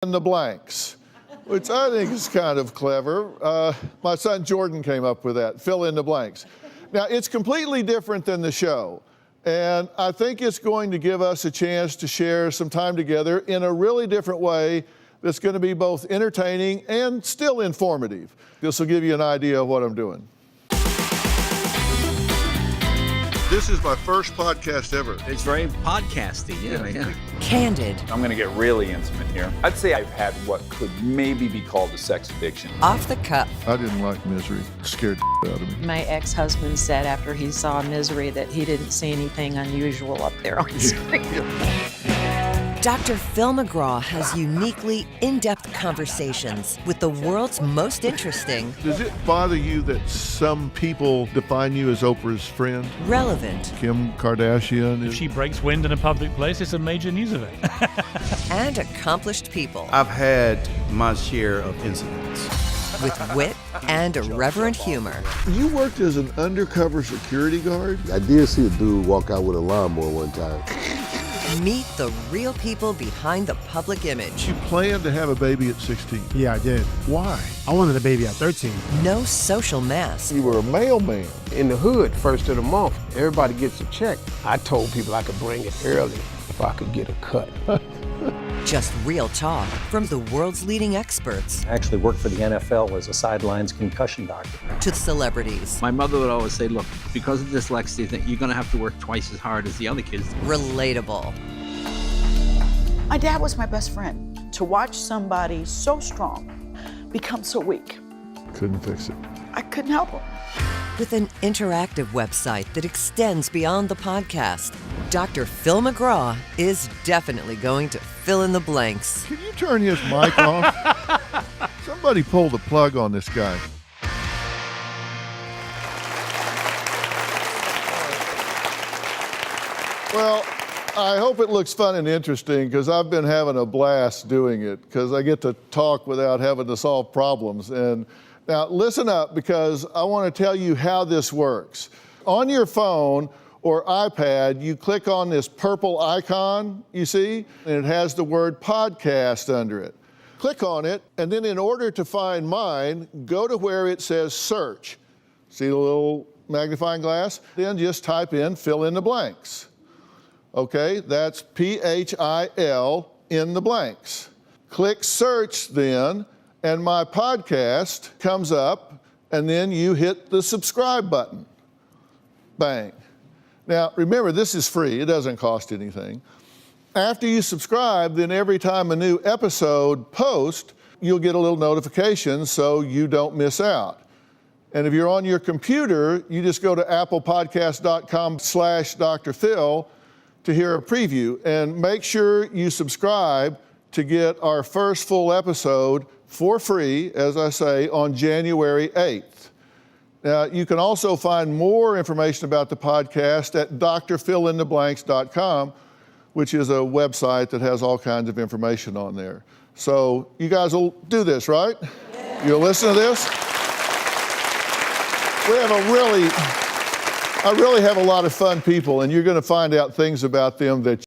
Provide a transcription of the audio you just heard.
in the blanks, which I think is kind of clever. My son Jordan came up with that, fill in the blanks. Now, it's completely different than the show, and I think it's going to give us a chance to share some time together in a really different way that's going to be both entertaining and still informative. This will give you an idea of what I'm doing. This is my first podcast ever. It's very podcasty, yeah. Candid. I'm going to get really intimate here. I'd say I've had what could maybe be called a sex addiction. Off the cuff. I didn't like Misery. It scared the out of me. My ex-husband said after he saw Misery that he didn't see anything unusual up there on screen. Dr. Phil McGraw has uniquely in-depth conversations with the world's most interesting. Does it bother you that some people define you as Oprah's friend? Relevant. Kim Kardashian If she breaks wind in a public place, it's a major news event. And accomplished people. I've had my share of incidents. With wit and irreverent humor. You worked as an undercover security guard? I did see a dude walk out with a lawnmower one time. Meet the real people behind the public image. You planned to have a baby at 16. Yeah, I did. Why? I wanted a baby at 13. No social mask. You were a mailman. In the hood, first of the month, everybody gets a check. I told people I could bring it early if I could get a cut. Just real talk from the world's leading experts. I actually worked for the NFL as a sidelines concussion doctor. To celebrities. My mother would always say, look, because of dyslexia, you're going to have to work twice as hard as the other kids. Relatable. My dad was my best friend. To watch somebody so strong become so weak. Couldn't fix it. I couldn't help him. With an interactive website that extends beyond the podcast, Dr. Phil McGraw is definitely going to fill in the blanks. Can you turn his mic off? Somebody pull the plug on this guy. Well, I hope it looks fun and interesting because I've been having a blast doing it because I get to talk without having to solve problems. And now listen up because I want to tell you how this works. On your phone or iPad, you click on this purple icon, you see, and it has the word podcast under it. Click on it, and then in order to find mine, go to where it says search. See the little magnifying glass? Then just type in fill in the blanks. Okay, that's P-H-I-L in the blanks. Click search then, and my podcast comes up, and then you hit the subscribe button. Bang. Now, remember, this is free. It doesn't cost anything. After you subscribe, then every time a new episode posts, you'll get a little notification so you don't miss out. And if you're on your computer, you just go to applepodcast.com/Dr. Phil to hear a preview. And make sure you subscribe to get our first full episode for free, as I say, on January 8th. Now, you can also find more information about the podcast at drphilintheblanks.com, which is a website that has all kinds of information on there. So you guys will do this, right? Yeah. You'll listen to this? I really have a lot of fun people, and you're going to find out things about them that